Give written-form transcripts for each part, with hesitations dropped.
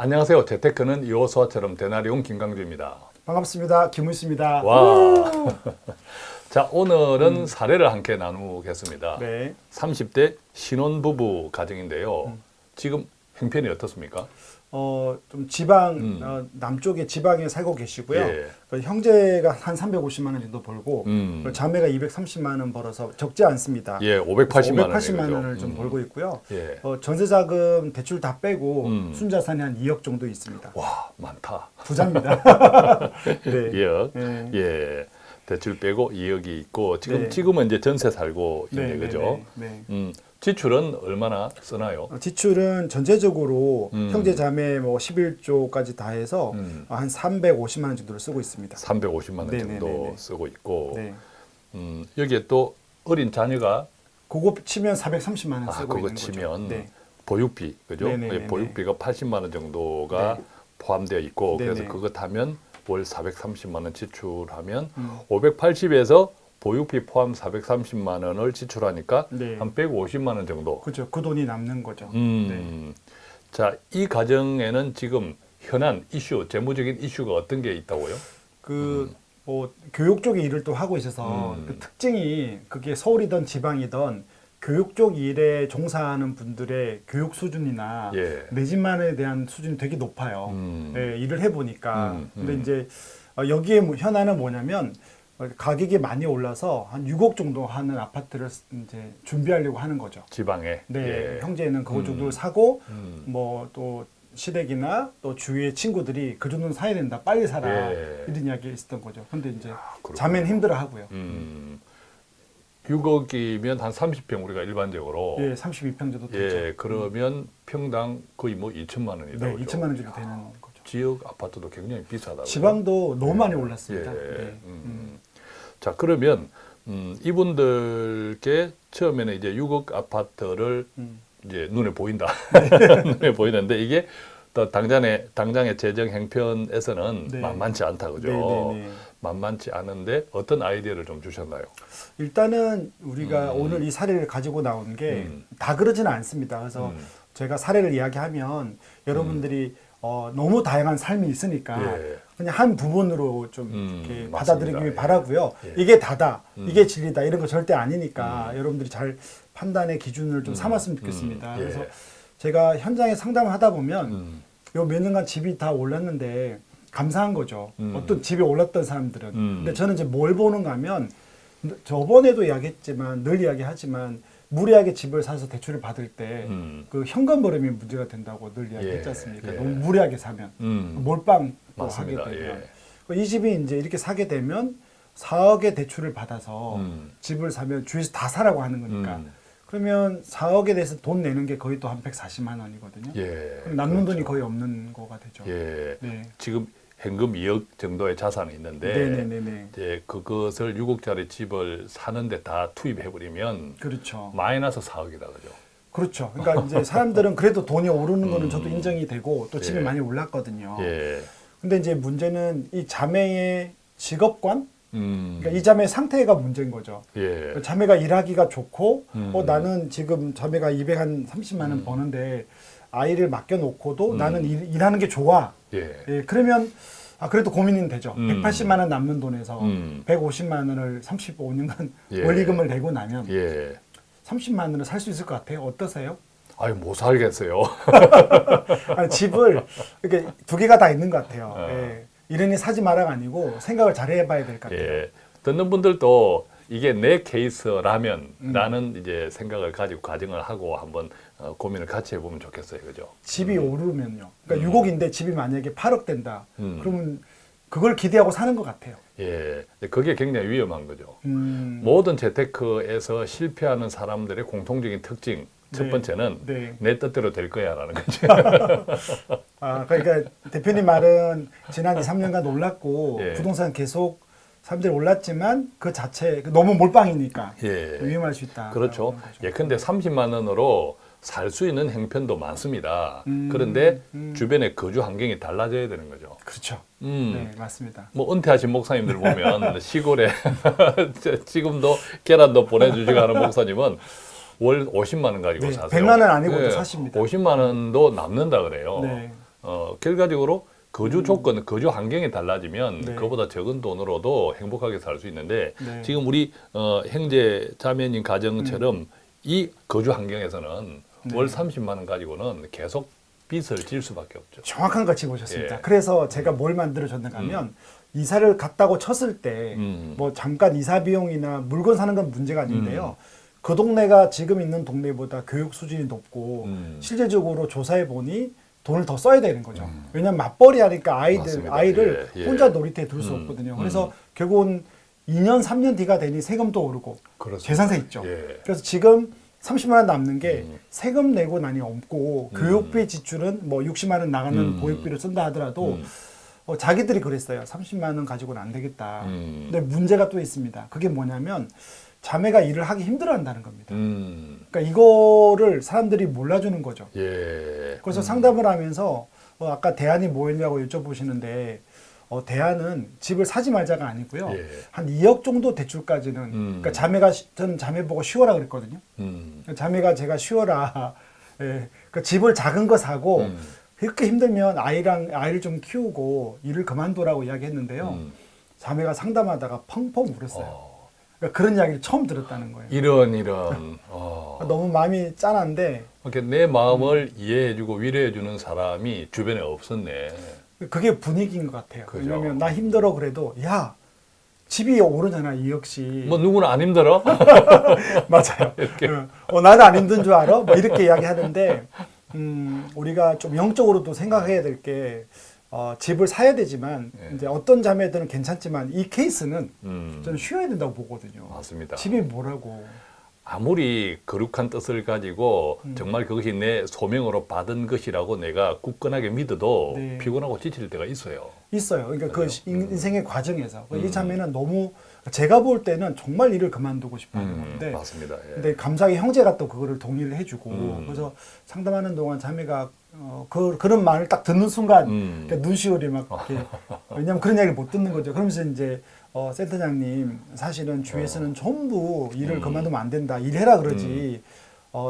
안녕하세요. 재테크는 이호수아처럼 되나리온 김강주입니다. 반갑습니다. 김우수입니다. 와. 자, 오늘은 사례를 함께 나누겠습니다. 네. 30대 신혼부부 가정인데요. 지금 형편이 어떻습니까? 좀 지방 남쪽에 지방에 살고 계시고요. 예. 형제가 한 350만 원 정도 벌고 자매가 230만 원 벌어서 적지 않습니다. 예, 580만 원. 580만 원을 좀 벌고 있고요. 예. 전세자금 대출 다 빼고 순자산이 한 2억 정도 있습니다. 와, 많다. 부자입니다. 네. 2억. 네. 예. 대출 빼고 2억이 있고 네. 지금은 이제 전세 살고 있는데 네, 그죠? 네. 지출은 얼마나 쓰나요? 지출은 전체적으로 형제 자매 뭐 11조까지 다 해서 한 350만 원 정도를 쓰고 있습니다. 350만 원 네, 정도 네, 네. 쓰고 있고 네. 여기에 또 어린 자녀가 그거 치면 430만 원 쓰고 그거 있는 치면 거죠. 네. 보육비 그죠? 네, 네, 네, 보육비가 80만 원 정도가 네. 포함되어 있고 네, 그래서 네. 그거 타면 월 430만 원 지출하면 580에서 보육비 포함 430만 원을 지출하니까 네. 한 150만 원 정도. 그렇죠. 그 돈이 남는 거죠. 자, 이 가정에는 지금 현안 이슈, 재무적인 이슈가 어떤 게 있다고요? 뭐 교육 쪽에 일을 또 하고 있어서 그 특징이 그게 서울이든 지방이든 교육 쪽 일에 종사하는 분들의 교육 수준이나 예. 내 집만에 대한 수준이 되게 높아요. 예, 일을 해보니까. 근데 이제 여기에 현안은 뭐냐면 가격이 많이 올라서 한 6억 정도 하는 아파트를 이제 준비하려고 하는 거죠. 지방에. 네, 예. 형제는 그거 정도를 사고 뭐 또 시댁이나 또 주위의 친구들이 그 정도는 사야 된다, 빨리 사라 예. 이런 이야기 있었던 거죠. 근데 이제 그렇군요. 자매는 힘들어하고요. 6억이면 한 30평 우리가 일반적으로 예, 32평 정도 되죠. 예, 그러면 평당 거의 뭐 2천만 원이다. 네, 그죠? 2천만 원 정도 되는 거죠. 지역 아파트도 굉장히 비싸다고요. 지방도 너무 많이 올랐습니다. 예. 네. 자, 그러면 이분들께 처음에는 이제 6억 아파트를 이제 눈에 보인다. 눈에 보이는데 이게 또 당장의 재정 형편에서는 네. 만만치 않다. 그죠? 네, 네, 네. 만만치 않은데 어떤 아이디어를 좀 주셨나요? 일단은 우리가 오늘 이 사례를 가지고 나온 게 다 그러지는 않습니다. 그래서 제가 사례를 이야기하면 여러분들이 너무 다양한 삶이 있으니까 예. 그냥 한 부분으로 좀 이렇게 맞습니다. 받아들이길 예. 바라고요. 예. 이게 다다, 이게 진리다 이런 거 절대 아니니까 여러분들이 잘 판단의 기준을 좀 삼았으면 좋겠습니다. 예. 그래서 제가 현장에 상담을 하다 보면 요 몇 년간 집이 다 올랐는데 감사한 거죠. 어떤 집이 올랐던 사람들은. 근데 저는 이제 뭘 보는가 하면 저번에도 이야기했지만 늘 이야기하지만 무리하게 집을 사서 대출을 받을 때 그 현금 벌음이 문제가 된다고 늘 이야기했지 않습니까? 예. 너무 무리하게 사면 몰빵 또 하게 맞습니다. 되면 예. 이 집이 이제 이렇게 사게 되면 4억의 대출을 받아서 집을 사면 주위에서 다 사라고 하는 거니까 그러면 4억에 대해서 돈 내는 게 거의 또 한 140만 원이거든요. 예. 그럼 남는 돈이 그렇죠. 거의 없는 거가 되죠. 예. 네. 지금 현금 2억 정도의 자산이 있는데 네네네네. 이제 그것을 6억짜리 집을 사는데 다 투입해 버리면 그렇죠. 마이너스 4억이다. 그죠? 그렇죠. 그러니까 이제 사람들은 그래도 돈이 오르는 거는 저도 인정이 되고 또 집이 예. 많이 올랐거든요. 예. 근데 이제 문제는 이 자매의 직업관? 그러니까 이 자매의 상태가 문제인 거죠. 예. 자매가 일하기가 좋고 나는 지금 자매가 230만 원 버는데 아이를 맡겨놓고도 나는 일하는 게 좋아. 예. 예, 그러면 그래도 고민은 되죠. 180만 원 남는 돈에서 150만 원을 35년간 예. 원리금을 내고 나면 예. 30만 원을 살 수 있을 것 같아요. 어떠세요? 아유, 못 살겠어요. 아니, 집을 이렇게 두 개가 다 있는 것 같아요. 예. 이러니 사지 마라가 아니고 생각을 잘 해봐야 될 것 같아요. 예. 듣는 분들도 이게 내 케이스라면 라는 이제 생각을 가지고 가정을 하고 한번 고민을 같이 해보면 좋겠어요. 그죠? 집이 오르면요. 그러니까 6억인데 집이 만약에 8억 된다. 그러면 그걸 기대하고 사는 것 같아요. 예. 근데 그게 굉장히 위험한 거죠. 음, 모든 재테크에서 실패하는 사람들의 공통적인 특징 첫 네. 번째는 네. 내 뜻대로 될 거야라는 거죠. 그러니까 대표님 말은 지난 2, 3년간 올랐고 예. 부동산 계속 사람들이 올랐지만 그 자체 너무 몰빵이니까 예. 위험할 수 있다. 그렇죠. 예컨대 30만 원으로 살 수 있는 형편도 많습니다. 그런데 주변의 거주 환경이 달라져야 되는 거죠. 그렇죠. 음. 네, 맞습니다. 뭐 은퇴하신 목사님들 보면 시골에 지금도 계란도 보내주시고 하는 목사님은 월 50만 원 가지고 네, 사세요. 100만 원 아니고도 사십니다. 50만 원도 남는다 그래요. 네. 결과적으로 거주 조건, 거주 환경이 달라지면 네. 그보다 적은 돈으로도 행복하게 살 수 있는데 네. 지금 우리 형제 자매님 가정처럼 이 거주 환경에서는 네. 월 30만 원 가지고는 계속 빚을 질 수밖에 없죠. 정확한 거 짚어주셨습니다. 예. 그래서 제가 뭘 만들어줬는가 하면 이사를 갔다고 쳤을 때 뭐 잠깐 이사 비용이나 물건 사는 건 문제가 아닌데요. 그 동네가 지금 있는 동네보다 교육 수준이 높고 실제적으로 조사해 보니 돈을 더 써야 되는 거죠. 왜냐하면 맞벌이 하니까 맞습니다. 아이를 예, 예. 혼자 놀이터에 둘 수 없거든요. 그래서 결국은 2년, 3년 뒤가 되니 세금도 오르고 그렇습니다. 재산세 있죠. 예. 그래서 지금 30만 원 남는 게 세금 내고 나니 없고 교육비 지출은 뭐 60만 원 나가는 보육비를 쓴다 하더라도 자기들이 그랬어요. 30만 원 가지고는 안 되겠다. 근데 문제가 또 있습니다. 그게 뭐냐면 자매가 일을 하기 힘들어한다는 겁니다. 그러니까 이거를 사람들이 몰라주는 거죠. 예. 그래서 상담을 하면서 아까 대안이 뭐였냐고 여쭤보시는데 대안은 집을 사지 말자가 아니고요. 예. 한 2억 정도 대출까지는 그러니까 저는 자매 보고 쉬워라 그랬거든요. 자매가 제가 쉬워라. 예. 그러니까 집을 작은 거 사고 그렇게 힘들면 아이를 좀 키우고 일을 그만두라고 이야기했는데요. 자매가 상담하다가 펑펑 울었어요. 그러니까 그런 이야기를 처음 들었다는 거예요. 이런. 너무 마음이 짠한데 이렇게 내 마음을 이해해주고 위로해주는 사람이 주변에 없었네. 그게 분위기인 것 같아요. 그죠. 왜냐면 나 힘들어 그래도 야 집이 오르잖아 2억씩. 뭐 누구는 안 힘들어? 맞아요. 나는 안 힘든 줄 알아? 뭐 이렇게 이야기하는데 우리가 좀 영적으로도 생각해야 될 게 집을 사야 되지만 이제 어떤 자매들은 괜찮지만 이 케이스는 저는 쉬어야 된다고 보거든요. 맞습니다. 집이 뭐라고. 아무리 거룩한 뜻을 가지고 정말 그것이 내 소명으로 받은 것이라고 내가 굳건하게 믿어도 네. 피곤하고 지칠 때가 있어요. 있어요. 그러니까 그 인생의 과정에서 이 자매는 너무 제가 볼 때는 정말 일을 그만두고 싶어하는 건데 맞습니다. 예. 근데 감사하게 형제가 또 그거를 동의를 해주고 그래서 상담하는 동안 자매가 그런 말을 딱 듣는 순간 그러니까 눈시울이 막 이렇게 왜냐면 그런 이야기를 못 듣는 거죠. 그러면서 이제 센터장님 사실은 주위에서는 전부 일을 그만두면 안 된다. 일해라 그러지.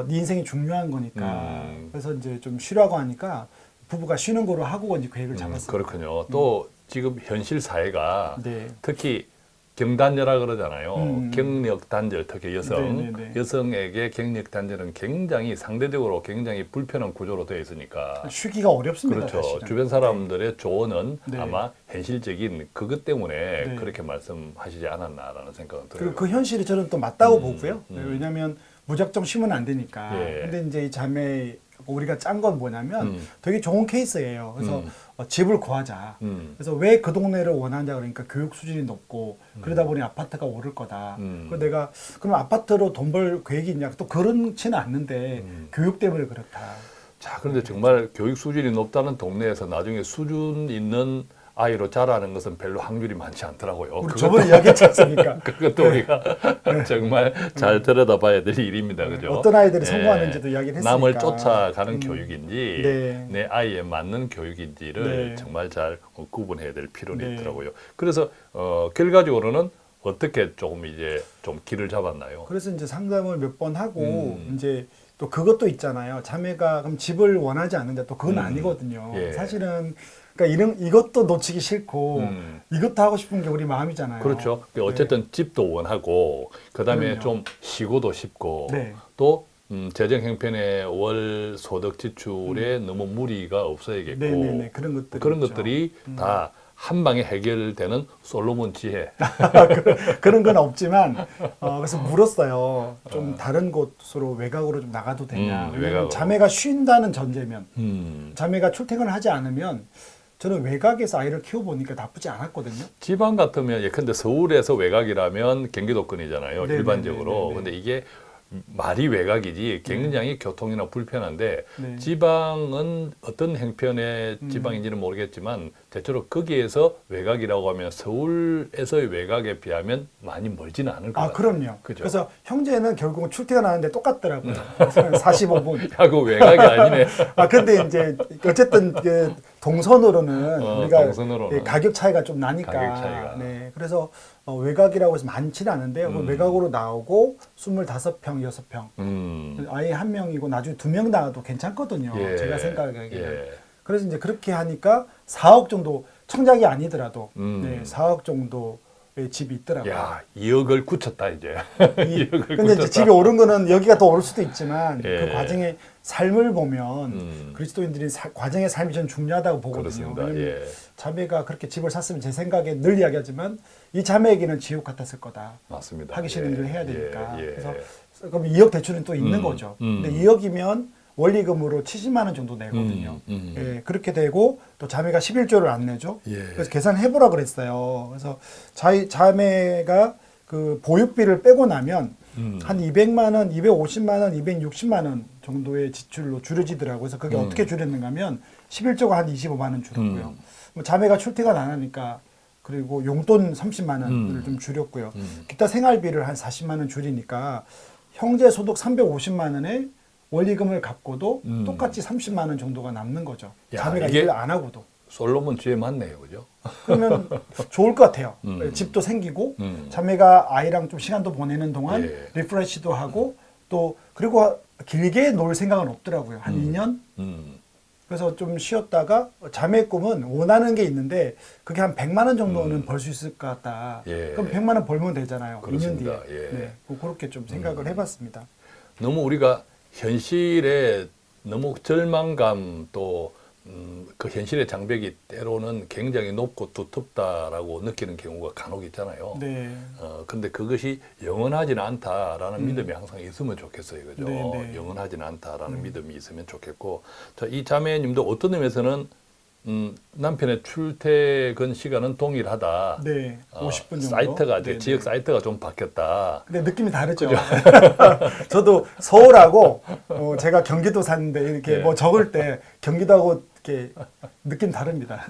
네 인생이 중요한 거니까. 그래서 이제 좀 쉬라고 하니까 부부가 쉬는 거로 하고 이제 계획을 잡았어요. 그렇군요. 또 지금 현실 사회가 네. 특히 경단녀라 그러잖아요. 경력 단절, 특히 네네네. 여성에게 경력 단절은 굉장히 상대적으로 굉장히 불편한 구조로 되어 있으니까. 쉬기가 어렵습니다. 그렇죠. 사실은. 주변 사람들의 조언은 네. 아마 현실적인 그것 때문에 네. 그렇게 말씀하시지 않았나라는 생각은 들어요. 그리고 그 현실이 저는 또 맞다고 보고요. 왜냐하면 무작정 쉬면 안 되니까. 예. 근데 이제 이 자매 우리가 짠 건 뭐냐면 되게 좋은 케이스예요. 그래서 집을 구하자. 그래서 왜 그 동네를 원하냐 그러니까 교육 수준이 높고 그러다 보니 아파트가 오를 거다. 그래서 내가 그럼 아파트로 돈 벌 계획이 있냐? 또 그렇지는 않는데 교육 때문에 그렇다. 자, 그런데 정말 교육 수준이 높다는 동네에서 나중에 수준 있는 아이로 자라는 것은 별로 확률이 많지 않더라고요. 우리 저번에 이야기했지 않습니까? 그것도 우리가 정말 잘 들여다봐야 될 일입니다. 그죠? 어떤 아이들이 성공하는지도 이야기를 했으니까. 남을 쫓아가는 교육인지 네. 내 아이에 맞는 교육인지를 네. 정말 잘 구분해야 될 필요는 네. 있더라고요. 그래서 결과적으로는 어떻게 조금 이제 좀 길을 잡았나요? 그래서 이제 상담을 몇 번 하고 이제 또 그것도 있잖아요. 자매가 그럼 집을 원하지 않는데 또 그건 아니거든요. 예. 사실은 그러니까 이것도 놓치기 싫고 이것도 하고 싶은 게 우리 마음이잖아요. 그렇죠. 어쨌든 집도 원하고 그다음에 그럼요. 좀 쉬고도 싶고 네. 또 재정 형편의 월 소득 지출에 너무 무리가 없어야겠고 네네네 그런 것들 그런 것들이 다 한 방에 해결되는 솔로몬 지혜. 그런 건 없지만 그래서 물었어요. 좀 다른 곳으로 외곽으로 좀 나가도 되냐. 왜냐면 외곽으로. 자매가 쉰다는 전제면 자매가 출퇴근을 하지 않으면 저는 외곽에서 아이를 키워보니까 나쁘지 않았거든요. 지방 같으면 예컨대 서울에서 외곽이라면 경기도권이잖아요. 네네네네네. 일반적으로. 근데 이게 말이 외곽이지 굉장히 교통이나 불편한데 네. 지방은 어떤 형편의 지방인지는 모르겠지만 대체로 거기에서 외곽이라고 하면 서울에서의 외곽에 비하면 많이 멀지는 않을 것 같아요. 그럼요. 그죠? 그래서 형제는 결국은 출퇴근하는데 똑같더라고요. 45분. 야, 그 외곽이 아니네. 근데 이제 어쨌든 그 동선으로는 우리가 동선으로는. 가격 차이가 좀 나니까. 가격 차이가. 네. 그래서 외곽이라고 해서 많지는 않은데요. 외곽으로 나오고 25평, 6평. 아예 한 명이고 나중에 2명 나와도 괜찮거든요. 예. 제가 생각하기에는. 예. 그래서 이제 그렇게 하니까 4억 정도 청작이 아니더라도 네, 4억 정도의 집이 있더라고요. 야, 2억을 굳혔다 이제. 근데 이제 집이 오른 거는 여기가 더 오를 수도 있지만 예. 그 과정의 삶을 보면 그리스도인들이 과정의 삶이 전 중요하다고 보거든요. 그렇습니다. 왜냐면 예. 자매가 그렇게 집을 샀으면 제 생각에 늘 이야기하지만 이 자매에게는 지옥 같았을 거다. 맞습니다. 하기 싫은 예. 일을 해야 되니까. 예. 예. 그래서 그럼 2억 대출은 또 있는 거죠. 근데 2억이면 원리금으로 70만 원 정도 내거든요. 예, 그렇게 되고 또 자매가 11조를 안 내죠. 예. 그래서 계산해보라 그랬어요. 그래서 자매가 그 보육비를 빼고 나면 한 200만 원, 250만 원, 260만 원 정도의 지출로 줄여지더라고요. 그래서 그게 어떻게 줄였는가 하면 11조가 한 25만 원 줄었고요. 뭐 자매가 출퇴근 안 하니까 그리고 용돈 30만 원을 좀 줄였고요. 기타 생활비를 한 40만 원 줄이니까 형제 소득 350만 원에 원리금을 갚고도 똑같이 30만 원 정도가 남는 거죠. 야, 자매가 이게 일을 안 하고도. 솔로몬 주에 맞네요, 그죠? 그러면 좋을 것 같아요. 집도 생기고 자매가 아이랑 좀 시간도 보내는 동안 예. 리프레시도 하고 또 그리고 길게 놀 생각은 없더라고요. 한 2년? 그래서 좀 쉬었다가 자매 꿈은 원하는 게 있는데 그게 한 100만 원 정도는 벌 수 있을 것 같다. 예. 그럼 100만 원 벌면 되잖아요. 2년 그렇습니다. 뒤에. 예. 네, 뭐 그렇게 좀 생각을 해봤습니다. 너무 우리가 현실에 너무 절망감 또 그 현실의 장벽이 때로는 굉장히 높고 두텁다라고 느끼는 경우가 간혹 있잖아요. 네. 근데 그것이 영원하지는 않다라는 믿음이 항상 있으면 좋겠어요. 그죠? 네, 네. 영원하지는 않다라는 믿음이 있으면 좋겠고. 자, 이 자매님도 어떤 의미에서는 남편의 출퇴근 시간은 동일하다. 네. 50분 정도. 사이트가 이제 네, 지역 네. 사이트가 좀 바뀌었다. 근데 느낌이 다르죠. 저도 서울하고 제가 경기도 사는데 이렇게 네. 뭐 적을 때 경기도하고 이렇게 느낌 다릅니다.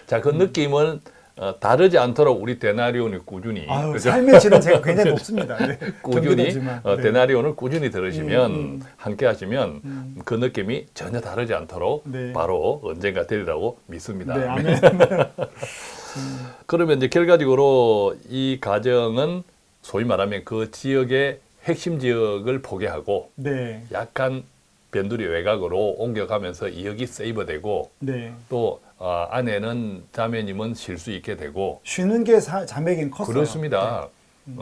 자, 그 느낌은 다르지 않도록 우리 데나리온이 꾸준히 아유, 그죠? 삶의 질은 제가 굉장히 높습니다. 네. 꾸준히 경기도지만. 네. 데나리온을 꾸준히 들으시면 함께 하시면 그 느낌이 전혀 다르지 않도록 네. 바로 언젠가 되리라고 믿습니다. 네, 아멘. 그러면 이제 결과적으로 이 가정은 소위 말하면 그 지역의 핵심 지역을 포기하고 네. 약간 변두리 외곽으로 옮겨가면서 이역이 세이버되고 네. 또 아내는 자매님은 쉴 수 있게 되고 쉬는 게 자매에겐 컸어요. 그렇습니다.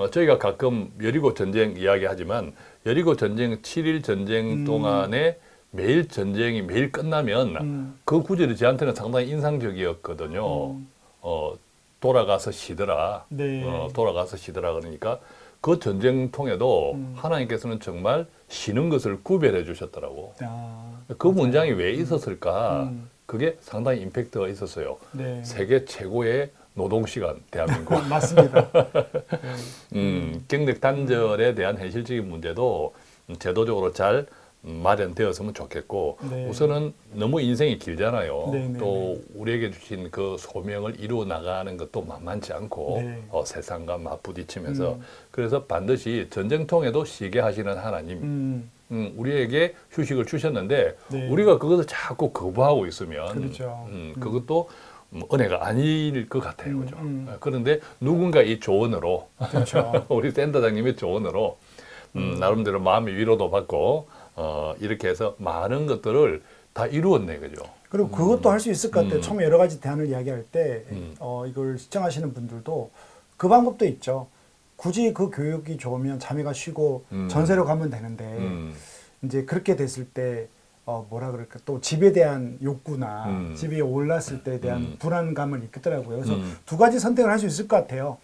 저희가 가끔 여리고 전쟁 이야기하지만 여리고 전쟁 7일 전쟁 동안에 매일 전쟁이 매일 끝나면 그 구절이 저한테는 상당히 인상적이었거든요. 돌아가서 쉬더라. 네. 돌아가서 쉬더라 그러니까 그 전쟁통에도 하나님께서는 정말 쉬는 것을 구별해 주셨더라고. 그 맞아요. 문장이 왜 있었을까? 그게 상당히 임팩트가 있었어요. 네. 세계 최고의 노동시간 대한민국. 맞습니다. 경력 단절에 대한 현실적인 문제도 제도적으로 잘 마련되었으면 좋겠고 네. 우선은 너무 인생이 길잖아요. 네, 네, 또 우리에게 주신 그 소명을 이루어 나가는 것도 만만치 않고 네. 세상과 맞부딪히면서 그래서 반드시 전쟁통에도 쉬게 하시는 하나님 우리에게 휴식을 주셨는데 네. 우리가 그것을 자꾸 거부하고 있으면 그렇죠. 그것도 은혜가 아닐 것 같아요. 그죠? 그런데 누군가 이 조언으로 그렇죠. 우리 센터장님의 조언으로 나름대로 마음의 위로도 받고 이렇게 해서 많은 것들을 다 이루었네. 그죠? 그리고 그것도 할 수 있을 것 같아요. 처음에 여러 가지 대안을 이야기할 때 이걸 시청하시는 분들도 그 방법도 있죠. 굳이 그 교육이 좋으면 자매가 쉬고 전세로 가면 되는데 이제 그렇게 됐을 때 뭐라 그럴까 또 집에 대한 욕구나 집이 올랐을 때에 대한 불안감을 있더라고요. 그래서 두 가지 선택을 할 수 있을 것 같아요.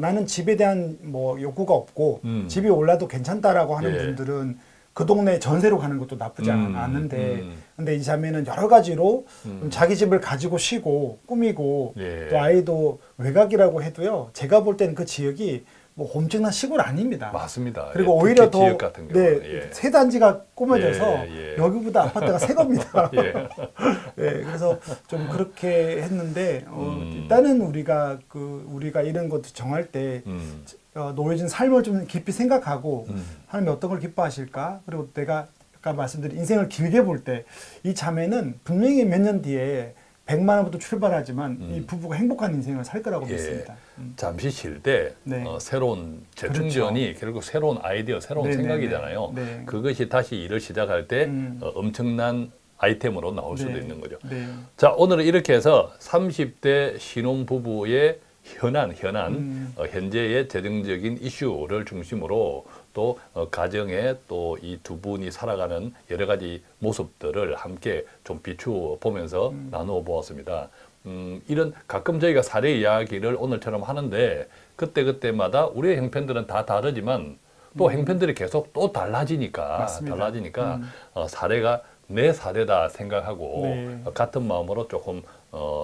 나는 집에 대한 뭐 욕구가 없고 집이 올라도 괜찮다라고 하는 예. 분들은 그 동네 전세로 가는 것도 나쁘지 않은데 근데 이 자매는 여러 가지로 자기 집을 가지고 쉬고 꾸미고 예. 또 아이도 외곽이라고 해도요. 제가 볼 때는 그 지역이 뭐 엄청난 시골 아닙니다. 맞습니다. 그리고 예, 오히려 특히 더 지역 같은 경우는, 네, 예. 새 단지가 꾸며져서 예, 예. 여기보다 아파트가 새 겁니다. 예. 네, 그래서 좀 그렇게 했는데 일단은 우리가 이런 것도 정할 때 놓여진 삶을 좀 깊이 생각하고 하나님이 어떤 걸 기뻐하실까? 그리고 내가 아까 말씀드린 인생을 길게 볼 때 이 자매는 분명히 몇 년 뒤에 100만 원부터 출발하지만 이 부부가 행복한 인생을 살 거라고 예. 믿습니다. 잠시 쉴 때 네. 새로운 재충전이 결국 새로운 아이디어, 새로운 네, 생각이잖아요. 네, 네. 그것이 다시 일을 시작할 때 엄청난 아이템으로 나올 수도 네. 있는 거죠. 네. 자, 오늘은 이렇게 해서 30대 신혼부부의 현안, 현재의 재정적인 이슈를 중심으로 또 가정에 또 이 두 분이 살아가는 여러 가지 모습들을 함께 좀 비추어 보면서 나누어 보았습니다. 이런 가끔 저희가 사례 이야기를 오늘처럼 하는데 그때마다 우리의 형편들은 다 다르지만 또 형편들이 계속 또 달라지니까 맞습니다. 사례가 내 사례다 생각하고 네. 같은 마음으로 조금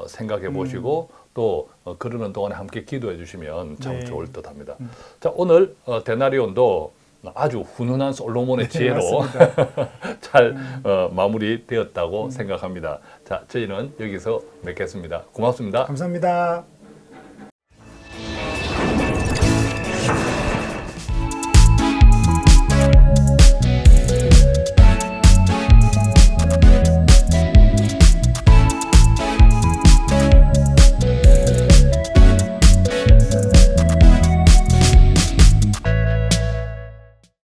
생각해 보시고 또 그러는 동안에 함께 기도해 주시면 참 네. 좋을 듯 합니다. 자, 오늘 데나리온도 아주 훈훈한 솔로몬의 지혜로 맞습니다. 잘 마무리되었다고 생각합니다. 자, 저희는 여기서 맺겠습니다. 고맙습니다. 감사합니다.